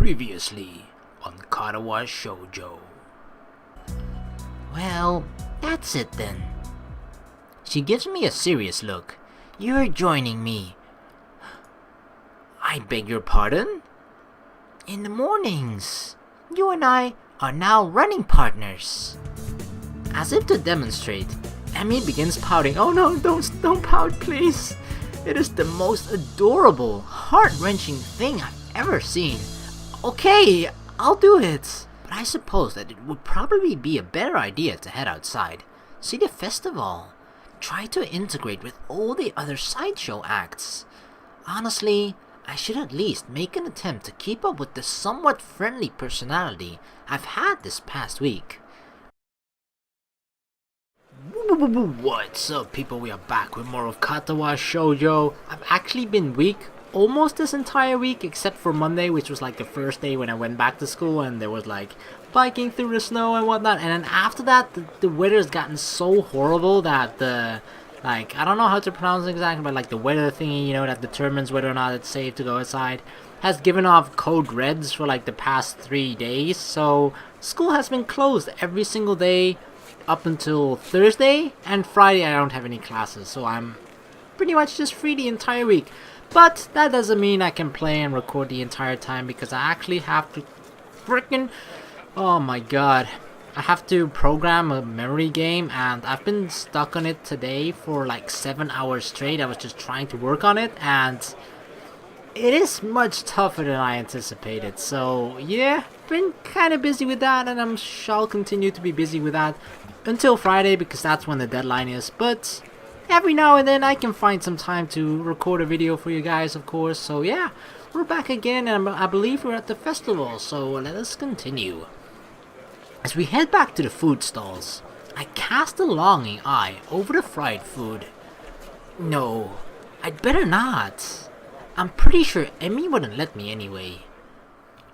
Previously on Katawa Shoujo. Well, that's it then. She gives me a serious look. You're joining me. I beg your pardon? In the mornings. You and I are now running partners. As if to demonstrate, Emmy begins pouting. Oh no, don't pout, please. It is the most adorable, heart-wrenching thing I've ever seen. Okay, I'll do it. But I suppose that it would probably be a better idea to head outside, see the festival, try to integrate with all the other sideshow acts. Honestly, I should at least make an attempt to keep up with the somewhat friendly personality I've had this past week. What's up, people? We are back with more of Katawa Shoujo. I've actually been weak almost this entire week except for Monday, which was like the first day when I went back to school and there was like biking through the snow and whatnot. And then after that, the weather's gotten so horrible that I don't know how to pronounce it exactly, but like the weather thingy, you know, that determines whether or not it's safe to go outside, has given off code reds for like the past 3 days. So school has been closed every single day up until Thursday, and Friday I don't have any classes, so I'm pretty much just free the entire week. But that doesn't mean I can play and record the entire time, because I actually have to freaking, oh my god, I have to program a memory game, and I've been stuck on it today for like 7 hours straight. I was just trying to work on it, and it is much tougher than I anticipated. So yeah, been kind of busy with that, and I shall continue to be busy with that until Friday, because that's when the deadline is. But every now and then I can find some time to record a video for you guys, of course. So yeah, we're back again, and I believe we're at the festival, so let us continue. As we head back to the food stalls, I cast a longing eye over the fried food. No, I'd better not. I'm pretty sure Emmy wouldn't let me anyway.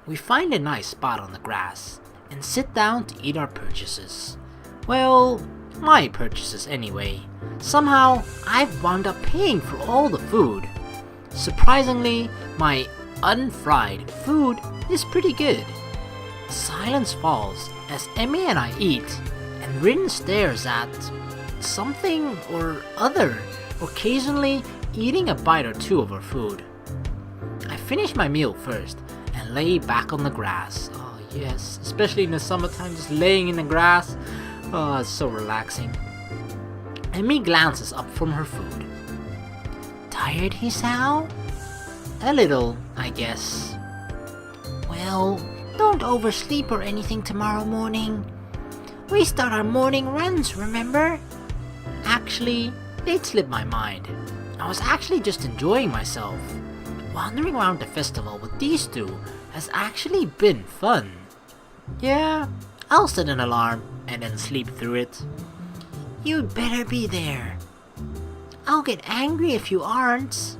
We find a nice spot on the grass and sit down to eat our purchases. Well, my purchases anyway. Somehow, I've wound up paying for all the food. Surprisingly, my unfried food is pretty good. Silence falls as Emmy and I eat, and Rin stares at something or other, occasionally eating a bite or two of her food. I finish my meal first and lay back on the grass. Oh yes, especially in the summertime, just laying in the grass. Oh, it's so relaxing. Emmy glances up from her food. Tired, Hisao? A little, I guess. Well, don't oversleep or anything tomorrow morning. We start our morning runs, remember? Actually, it slipped my mind. I was actually just enjoying myself. Wandering around the festival with these two has actually been fun. Yeah, I'll set an alarm and then sleep through it. You'd better be there. I'll get angry if you aren't.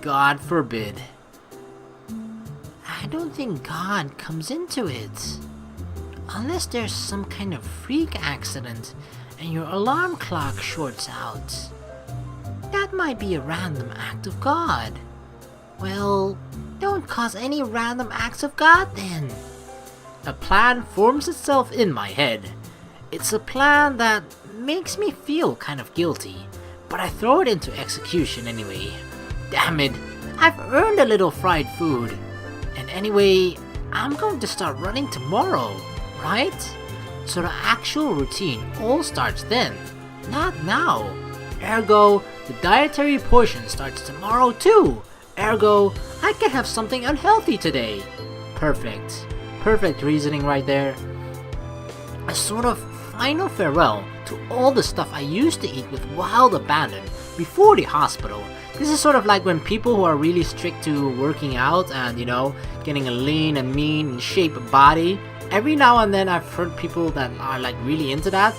God forbid. I don't think God comes into it. Unless there's some kind of freak accident and your alarm clock shorts out. That might be a random act of God. Well, don't cause any random acts of God then. A plan forms itself in my head. It's a plan that makes me feel kind of guilty, but I throw it into execution anyway. Damn it, I've earned a little fried food. And anyway, I'm going to start running tomorrow, right? So the actual routine all starts then, not now. Ergo, the dietary portion starts tomorrow too. Ergo, I can have something unhealthy today. Perfect. Perfect reasoning right there. A sort of final farewell to all the stuff I used to eat with wild abandon before the hospital. This is sort of like when people who are really strict to working out and, you know, getting a lean and mean and shape body. Every now and then I've heard people that are like really into that.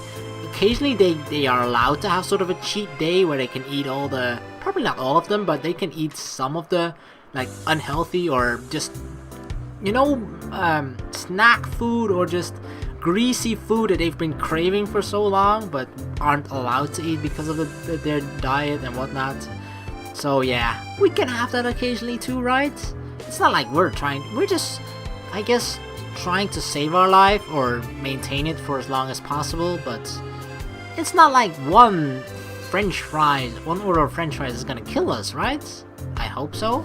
Occasionally they are allowed to have sort of a cheat day where they can eat all the, probably not all of them, but they can eat some of the like unhealthy or just, you know, snack food or just greasy food that they've been craving for so long but aren't allowed to eat because of their diet and whatnot. So yeah, we can have that occasionally too, right? It's not like we're just I guess trying to save our life or maintain it for as long as possible, but it's not like one order of french fries is gonna kill us, right? I hope so.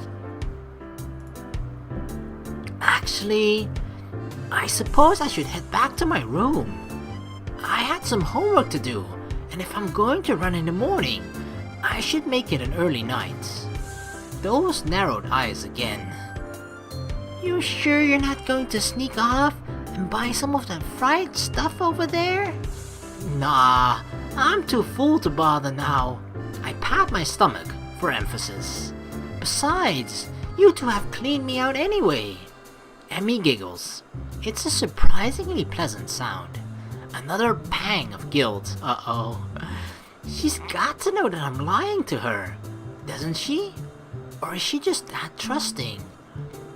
Actually, I suppose I should head back to my room. I had some homework to do, and if I'm going to run in the morning, I should make it an early night. Those narrowed eyes again. You sure you're not going to sneak off and buy some of that fried stuff over there? Nah, I'm too full to bother now. I pat my stomach for emphasis. Besides, you two have cleaned me out anyway. Emmy giggles. It's a surprisingly pleasant sound. Another pang of guilt. Uh-oh. She's got to know that I'm lying to her, doesn't she? Or is she just that trusting?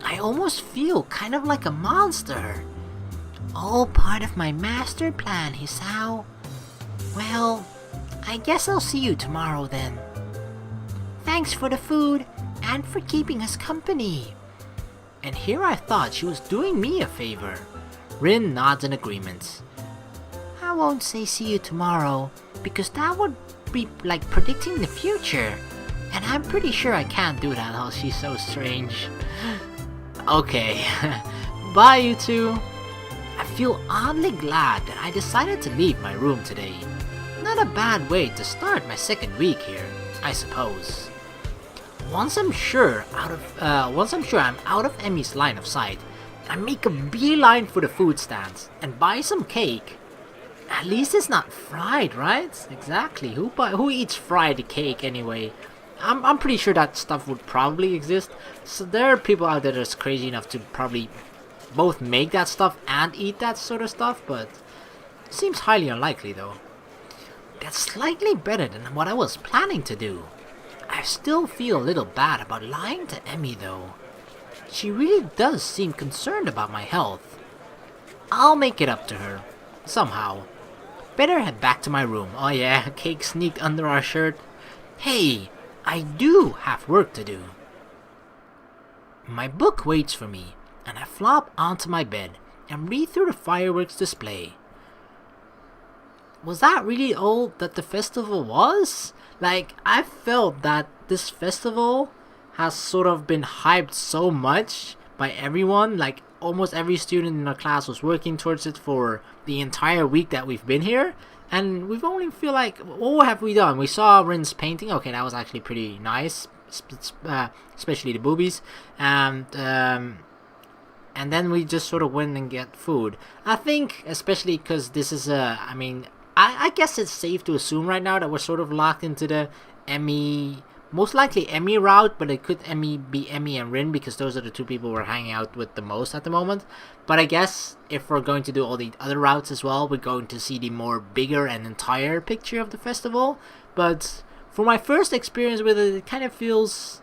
I almost feel kind of like a monster. All part of my master plan, Hisao. Well, I guess I'll see you tomorrow then. Thanks for the food and for keeping us company. And here I thought she was doing me a favor. Rin nods in agreement. I won't say see you tomorrow because that would be like predicting the future. And I'm pretty sure I can't do that, oh, she's so strange. Okay, bye you two. I feel oddly glad that I decided to leave my room today. Not a bad way to start my second week here, I suppose. Once I'm sure I'm out of Emmy's line of sight, I make a beeline for the food stands and buy some cake. At least it's not fried, right? Exactly. Who eats fried cake anyway? I'm pretty sure that stuff would probably exist. So there are people out there that's crazy enough to probably both make that stuff and eat that sort of stuff, but seems highly unlikely though. That's slightly better than what I was planning to do. I still feel a little bad about lying to Emmy though. She really does seem concerned about my health. I'll make it up to her. Somehow. Better head back to my room. Oh yeah, cake sneaked under our shirt. Hey, I do have work to do. My book waits for me, and I flop onto my bed and read through the fireworks display. Was that really all that the festival was? Like, I felt that this festival has sort of been hyped so much by everyone. Like, almost every student in our class was working towards it for the entire week that we've been here. And we've only feel like, what have we done? We saw Rin's painting. Okay, that was actually pretty nice, especially the boobies. And then we just sort of went and get food. I think, especially because this is I guess it's safe to assume right now that we're sort of locked into the Emmy, most likely Emmy route, but it could be Emmy and Rin because those are the two people we're hanging out with the most at the moment. But I guess if we're going to do all the other routes as well, we're going to see the more bigger and entire picture of the festival. But for my first experience with it, it kind of feels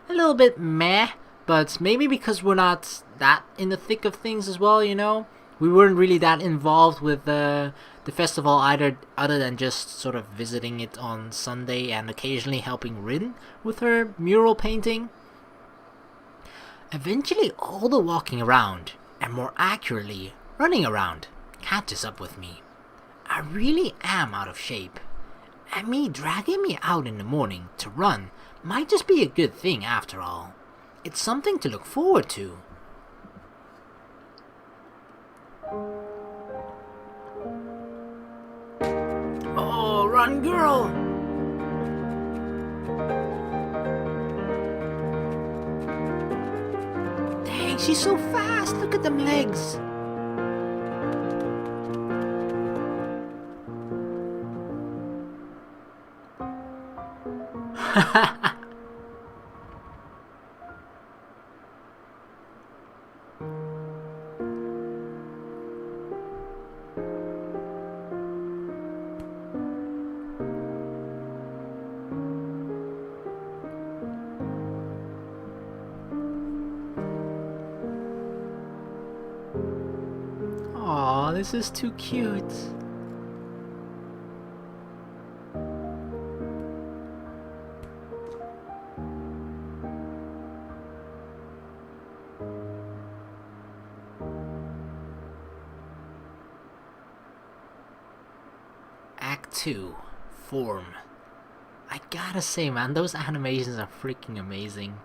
a little bit meh, but maybe because we're not that in the thick of things as well, you know? We weren't really that involved with the festival either, other than just sort of visiting it on Sunday and occasionally helping Rin with her mural painting. Eventually all the walking around, and more accurately, running around, catches up with me. I really am out of shape, and me dragging me out in the morning to run might just be a good thing after all. It's something to look forward to. Oh, run, girl! Dang, she's so fast! Look at them legs! Aw, this is too cute. Act 2, Form. I gotta say, man, those animations are freaking amazing.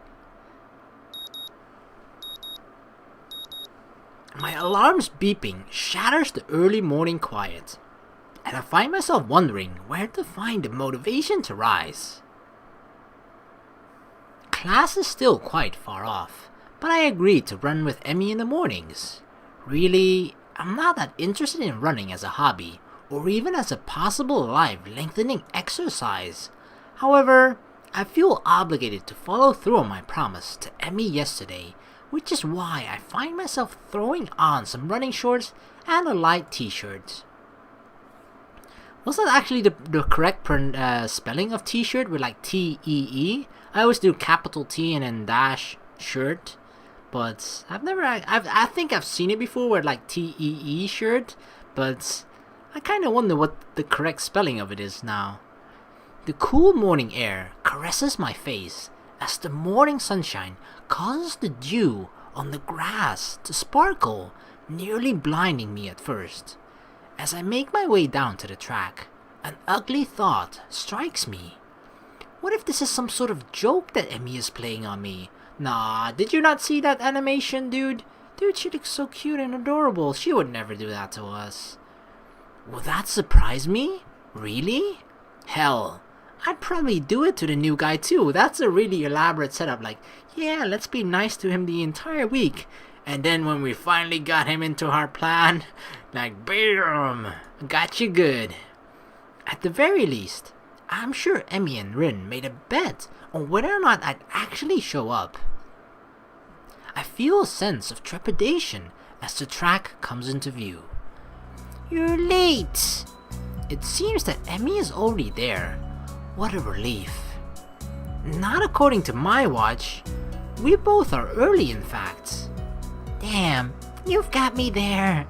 My alarm's beeping shatters the early morning quiet, and I find myself wondering where to find the motivation to rise. Class is still quite far off, but I agreed to run with Emmy in the mornings. Really, I'm not that interested in running as a hobby, or even as a possible life-lengthening exercise. However, I feel obligated to follow through on my promise to Emmy yesterday, which is why I find myself throwing on some running shorts and a light t-shirt. Was that actually the correct spelling of t-shirt with like T-E-E? I always do capital T and then dash shirt, but I think I've seen it before with like T-E-E shirt, but I kind of wonder what the correct spelling of it is now. The cool morning air caresses my face as the morning sunshine causes the dew on the grass to sparkle, nearly blinding me at first. As I make my way down to the track, an ugly thought strikes me. What if this is some sort of joke that Emmy is playing on me? Nah, did you not see that animation, dude? Dude, she looks so cute and adorable. She would never do that to us. Will that surprise me? Really? Hell, I'd probably do it to the new guy too. That's a really elaborate setup, like, yeah, let's be nice to him the entire week. And then when we finally got him into our plan, like, bam, got you good. At the very least, I'm sure Emmy and Rin made a bet on whether or not I'd actually show up. I feel a sense of trepidation as the track comes into view. You're late! It seems that Emmy is already there. What a relief. Not according to my watch. We both are early, in fact. Damn, you've got me there.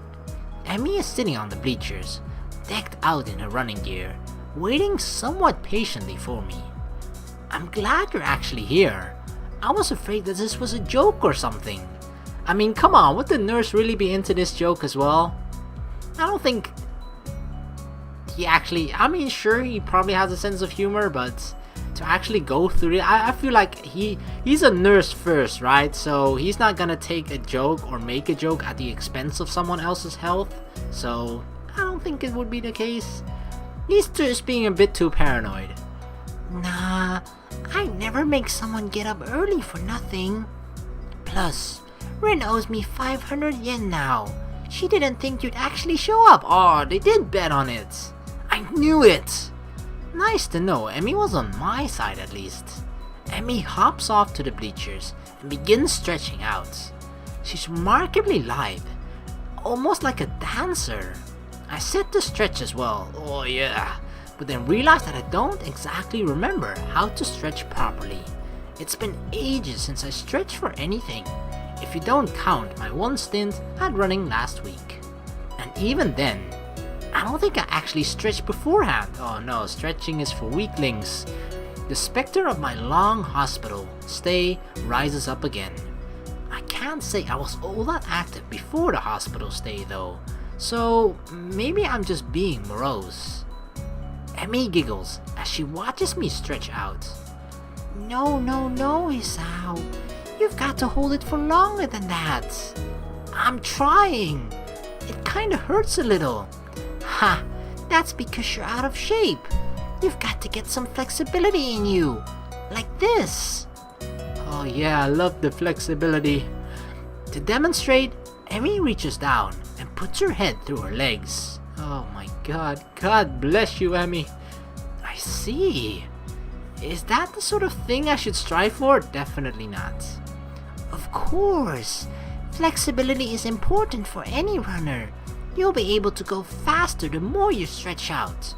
Emmy is sitting on the bleachers, decked out in her running gear, waiting somewhat patiently for me. I'm glad you're actually here. I was afraid that this was a joke or something. I mean, come on, would the nurse really be into this joke as well? I don't think he actually, I mean, sure, he probably has a sense of humor, but to actually go through it, I feel like he's a nurse first, right? So he's not gonna take a joke or make a joke at the expense of someone else's health. So I don't think it would be the case. He's just being a bit too paranoid. Nah, I never make someone get up early for nothing. Plus, Rin owes me 500 yen now. She didn't think you'd actually show up. Oh, they did bet on it. I knew it. Nice to know Emmy was on my side at least. Emmy hops off to the bleachers and begins stretching out. She's remarkably lithe, almost like a dancer. I set the stretch as well, oh yeah, but then realized that I don't exactly remember how to stretch properly. It's been ages since I stretched for anything, if you don't count my one stint at running last week. And even then, I don't think I actually stretched beforehand. Oh no, stretching is for weaklings. The specter of my long hospital stay rises up again. I can't say I was all that active before the hospital stay though, so maybe I'm just being morose. Emmy giggles as she watches me stretch out. No, Hisao. You've got to hold it for longer than that. I'm trying. It kinda hurts a little. Ha, that's because you're out of shape. You've got to get some flexibility in you. Like this. Oh yeah, I love the flexibility. To demonstrate, Emmy reaches down and puts her head through her legs. Oh my god, God bless you, Emmy. I see. Is that the sort of thing I should strive for? Definitely not. Of course. Flexibility is important for any runner. You'll be able to go faster the more you stretch out.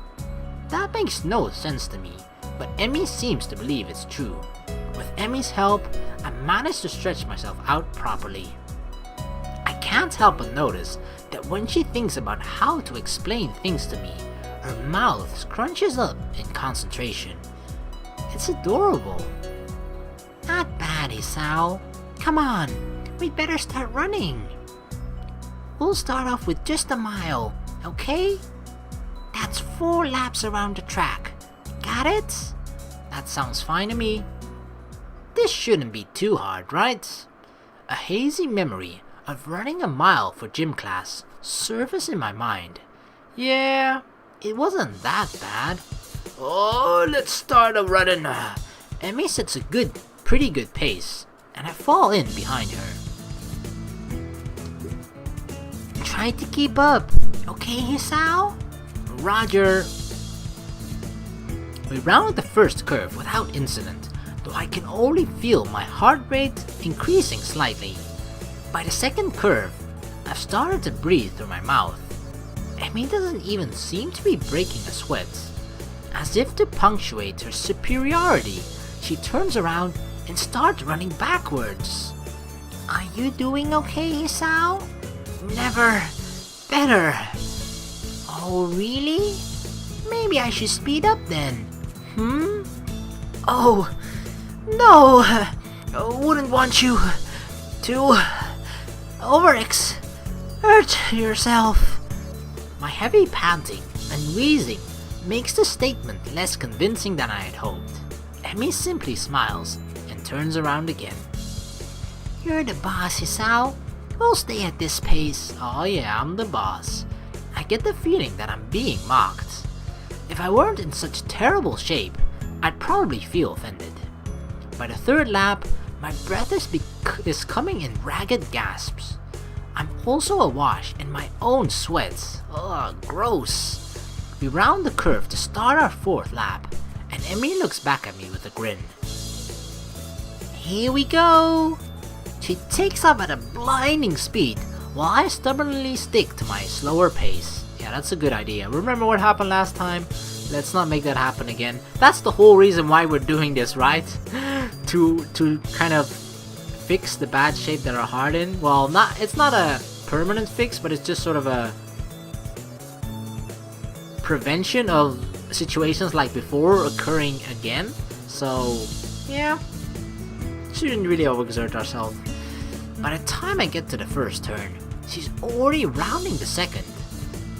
That makes no sense to me, but Emmy seems to believe it's true. With Emmy's help, I managed to stretch myself out properly. I can't help but notice that when she thinks about how to explain things to me, her mouth scrunches up in concentration. It's adorable. Not bad, Hisao. Come on, we'd better start running. We'll start off with just a mile, okay? That's That's 4 laps around the track. Got it? That sounds fine to me. This shouldn't be too hard, right? A hazy memory of running a mile for gym class surfaced in my mind. Yeah, it wasn't that bad. Oh, let's start a running. Emmy sets a pretty good pace, and I fall in behind her. Try to keep up, okay, Hisao? Roger. We rounded the first curve without incident, though I can only feel my heart rate increasing slightly. By the second curve, I've started to breathe through my mouth. Emmy doesn't even seem to be breaking a sweat. As if to punctuate her superiority, she turns around and starts running backwards. Are you doing okay, Hisao? Never better. Oh, really? Maybe I should speed up then. Oh, no. Wouldn't want you to hurt yourself. My heavy panting and wheezing makes the statement less convincing than I had hoped. Emmy simply smiles and turns around again. You're the boss, Hisao. We'll stay at this pace. Oh yeah, I'm the boss. I get the feeling that I'm being mocked. If I weren't in such terrible shape, I'd probably feel offended. By the third lap, my breath is coming in ragged gasps. I'm also awash in my own sweat. Ugh, gross. We round the curve to start our fourth lap, and Emmy looks back at me with a grin. Here we go! She takes off at a blinding speed, while I stubbornly stick to my slower pace. Yeah, that's a good idea. Remember what happened last time? Let's not make that happen again. That's the whole reason why we're doing this, right? to kind of fix the bad shape that our heart in. Well, it's not a permanent fix, but it's just sort of a prevention of situations like before occurring again. So, yeah, shouldn't really overexert ourselves. By the time I get to the first turn, she's already rounding the second.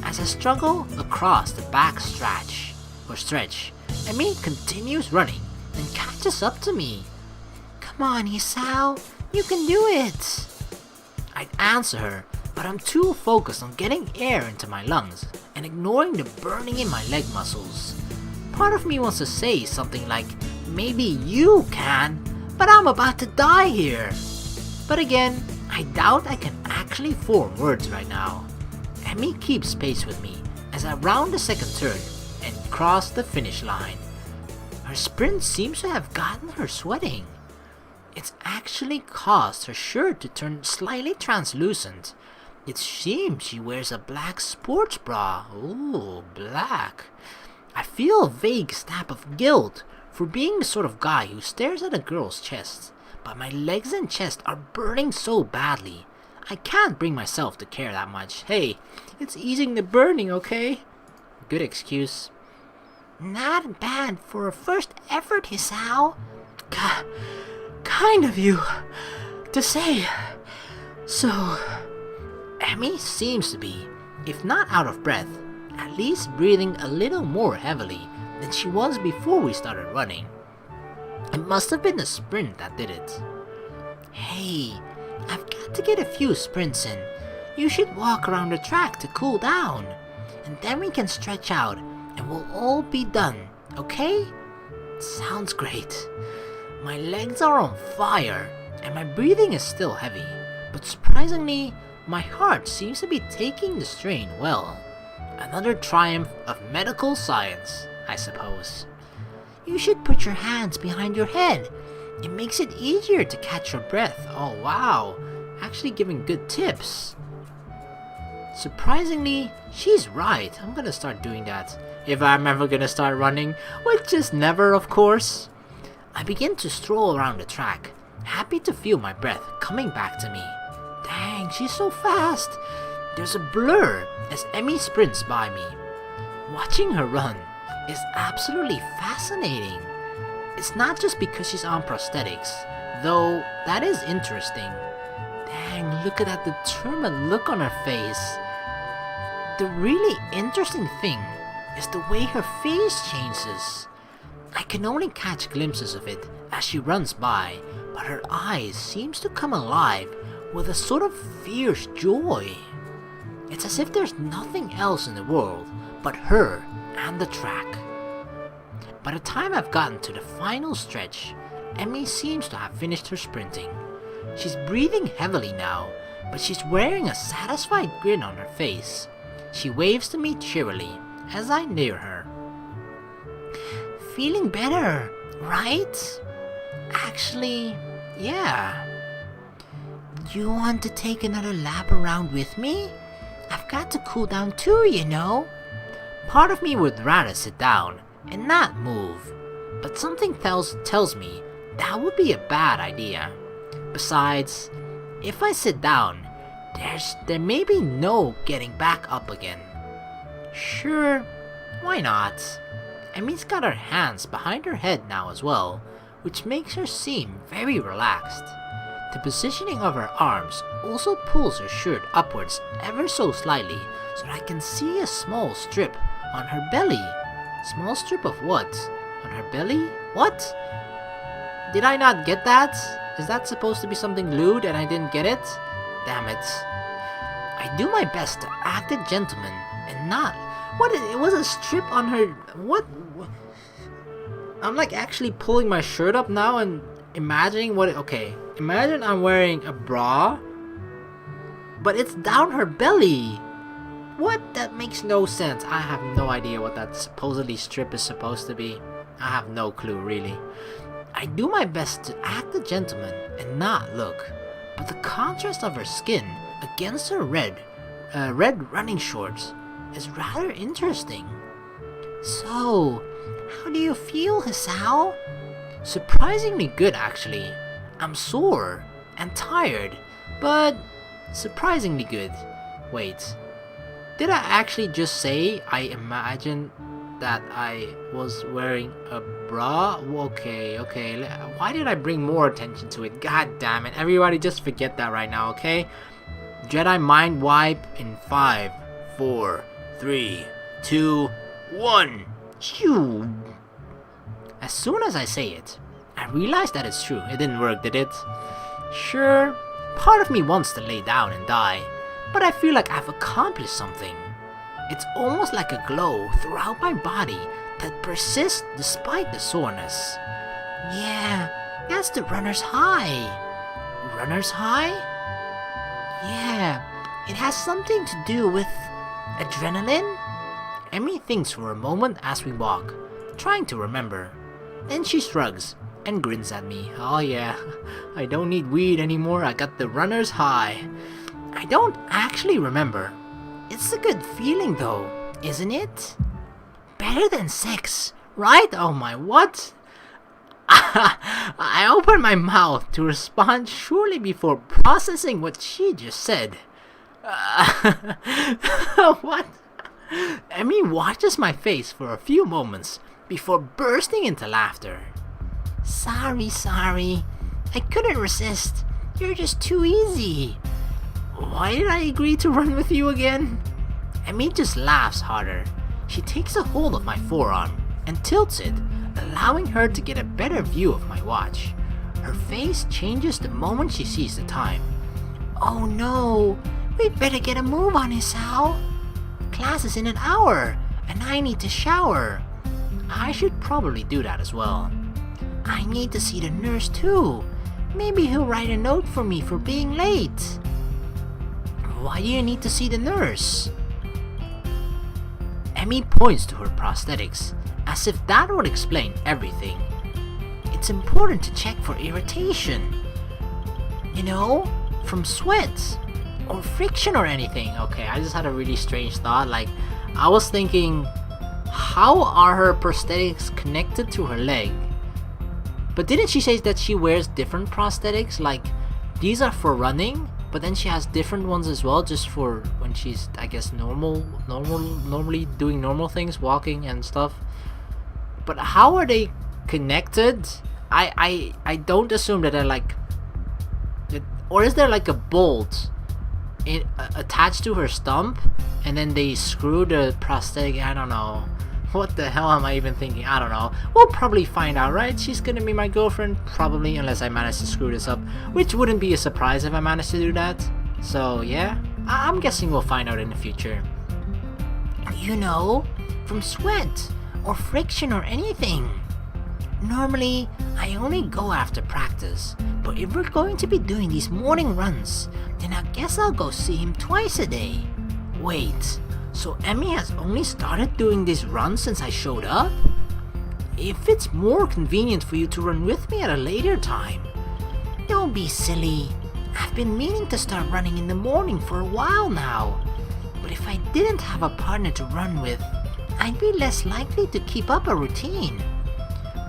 As I struggle across the back stretch, Emmy continues running and catches up to me. Come on, Hisao, you can do it! I'd answer her, but I'm too focused on getting air into my lungs and ignoring the burning in my leg muscles. Part of me wants to say something like, maybe you can, but I'm about to die here. But again, I doubt I can actually form words right now. Emmy keeps pace with me as I round the second turn and cross the finish line. Her sprint seems to have gotten her sweating. It's actually caused her shirt to turn slightly translucent. It seems she wears a black sports bra. Ooh, black. I feel a vague snap of guilt for being the sort of guy who stares at a girl's chest, but my legs and chest are burning so badly. I can't bring myself to care that much. Hey, it's easing the burning, okay? Good excuse. Not bad for a first effort, Hisao. Kind of you to say. So, Emmy seems to be, if not out of breath, at least breathing a little more heavily than she was before we started running. It must have been the sprint that did it. Hey, I've got to get a few sprints in. You should walk around the track to cool down. And then we can stretch out and we'll all be done, okay? Sounds great. My legs are on fire and my breathing is still heavy, but surprisingly, my heart seems to be taking the strain well. Another triumph of medical science, I suppose. You should put your hands behind your head. It makes it easier to catch your breath. Oh wow, actually giving good tips. Surprisingly, she's right. I'm gonna start doing that. If I'm ever gonna start running, which is never, of course. I begin to stroll around the track, happy to feel my breath coming back to me. Dang, she's so fast. There's a blur as Emmy sprints by me. Watching her run is absolutely fascinating. It's not just because she's on prosthetics, though that is interesting. Dang, look at that determined look on her face. The really interesting thing is the way her face changes. I can only catch glimpses of it as she runs by, but her eyes seems to come alive with a sort of fierce joy. It's as if there's nothing else in the world but her and the track. By the time I've gotten to the final stretch, Emmy seems to have finished her sprinting. She's breathing heavily now, but she's wearing a satisfied grin on her face. She waves to me cheerily as I near her. Feeling better, right? Actually, yeah. You want to take another lap around with me? I've got to cool down too, you know. Part of me would rather sit down and not move, but something tells me that would be a bad idea. Besides, if I sit down, there may be no getting back up again. Sure, why not? Emmy's got her hands behind her head now as well, which makes her seem very relaxed. The positioning of her arms also pulls her shirt upwards ever so slightly so that I can see a small strip on her belly. Small strip of what? On her belly? What? Did I not get that? Is that supposed to be something lewd and I didn't get it? Damn it. I do my best to act a gentleman and not... What? It was a strip on her... What? I'm like actually pulling my shirt up now and imagining what... Okay, imagine I'm wearing a bra, but it's down her belly. What? That makes no sense. I have no idea what that supposedly strip is supposed to be. I have no clue, really. I do my best to act a gentleman and not look, but the contrast of her skin against her red running shorts is rather interesting. So, how do you feel, Hisao? Surprisingly good, actually. I'm sore and tired, but surprisingly good. Wait, did I actually just say I imagine that I was wearing a bra? Okay. Why did I bring more attention to it? God damn it. Everybody just forget that right now, okay? Jedi mind wipe in 5, 4, 3, 2, 1. Shoo! As soon as I say it, I realize that it's true. It didn't work, did it? Sure, part of me wants to lay down and die, but I feel like I've accomplished something. It's almost like a glow throughout my body that persists despite the soreness. Yeah, that's the runner's high. Runner's high? Yeah, it has something to do with adrenaline? Emmy thinks for a moment as we walk, trying to remember. Then she shrugs and grins at me. Oh yeah, I don't need weed anymore, I got the runner's high. I don't actually remember. It's a good feeling though, isn't it? Better than sex, right? Oh my, what? I opened my mouth to respond shortly before processing what she just said. What? Emmy watches my face for a few moments before bursting into laughter. Sorry. I couldn't resist. You're just too easy. Why did I agree to run with you again? Emmy just laughs harder. She takes a hold of my forearm and tilts it, allowing her to get a better view of my watch. Her face changes the moment she sees the time. Oh no, we'd better get a move on, Hisao. Class is in an hour, and I need to shower. I should probably do that as well. I need to see the nurse too. Maybe he'll write a note for me for being late. Why do you need to see the nurse? Emmy points to her prosthetics, as if that would explain everything. It's important to check for irritation. You know, from sweat, or friction or anything. Okay, I just had a really strange thought. Like, I was thinking, how are her prosthetics connected to her leg? But didn't she say that she wears different prosthetics? Like, these are for running, but then she has different ones as well, just for when she's, I guess, normally doing normal things, walking and stuff. But how are they connected? I don't assume that they're like, or is there like a bolt attached to her stump, and then they screw the prosthetic? I don't know. What the hell am I even thinking? I don't know. We'll probably find out, right? She's gonna be my girlfriend, probably, unless I manage to screw this up, which wouldn't be a surprise if I managed to do that. So yeah, I'm guessing we'll find out in the future. You know, from sweat or friction or anything. Normally, I only go after practice, but if we're going to be doing these morning runs, then I guess I'll go see him twice a day. Wait, so Emmy has only started doing these runs since I showed up? If it's more convenient for you to run with me at a later time. Don't be silly. I've been meaning to start running in the morning for a while now. But if I didn't have a partner to run with, I'd be less likely to keep up a routine.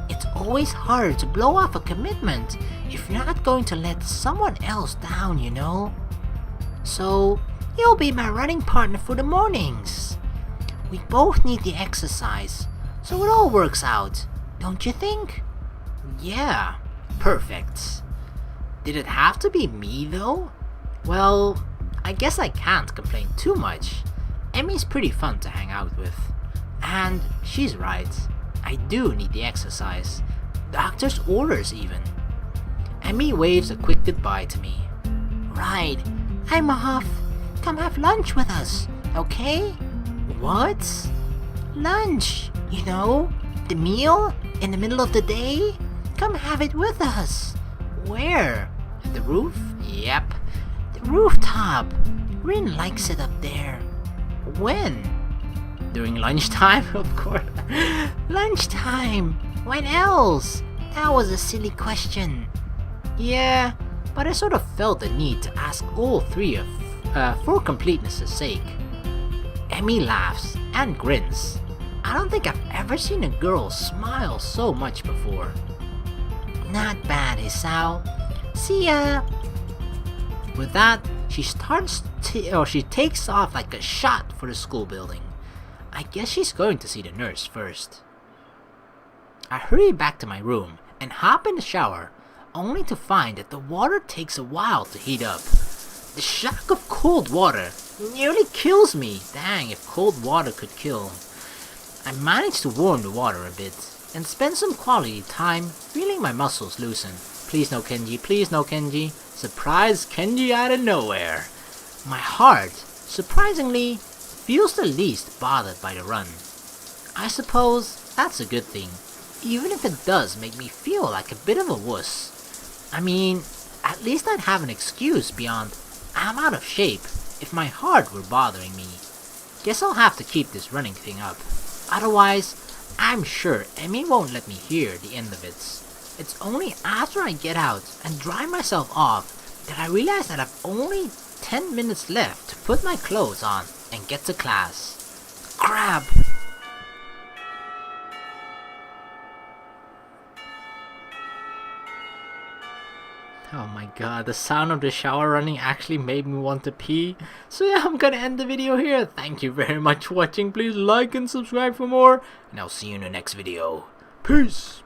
It's always harder to blow off a commitment if you're not going to let someone else down, you know? So, you'll be my running partner for the mornings. We both need the exercise, so it all works out, don't you think? Yeah, perfect. Did it have to be me though? Well, I guess I can't complain too much. Emmy's pretty fun to hang out with. And she's right. I do need the exercise. Doctor's orders even. Emmy waves a quick goodbye to me. Right, I'm off. Come have lunch with us, okay? What? Lunch, you know? The meal in the middle of the day? Come have it with us. Where? At the roof? Yep. The rooftop. Rin likes it up there. When? During lunchtime, of course. Lunchtime. When else? That was a silly question. Yeah, but I sort of felt the need to ask all three for completeness' sake. Emmy laughs and grins. I don't think I've ever seen a girl smile so much before. Not bad, Hisao. See ya. With that, she takes off like a shot for the school building. I guess she's going to see the nurse first. I hurry back to my room and hop in the shower, only to find that the water takes a while to heat up. The shock of cold water nearly kills me. Dang, if cold water could kill. I manage to warm the water a bit and spend some quality time feeling my muscles loosen. Please no Kenji, please no Kenji. Surprise Kenji out of nowhere. My heart, surprisingly, feels the least bothered by the run. I suppose that's a good thing, even if it does make me feel like a bit of a wuss. I mean, at least I'd have an excuse beyond I'm out of shape if my heart were bothering me. Guess I'll have to keep this running thing up. Otherwise, I'm sure Emmy won't let me hear the end of it. It's only after I get out and dry myself off that I realize that I've only 10 minutes left to put my clothes on and get to class. Crap! Oh my god, the sound of the shower running actually made me want to pee. So yeah, I'm gonna end the video here. Thank you very much for watching. Please like and subscribe for more, and I'll see you in the next video. Peace!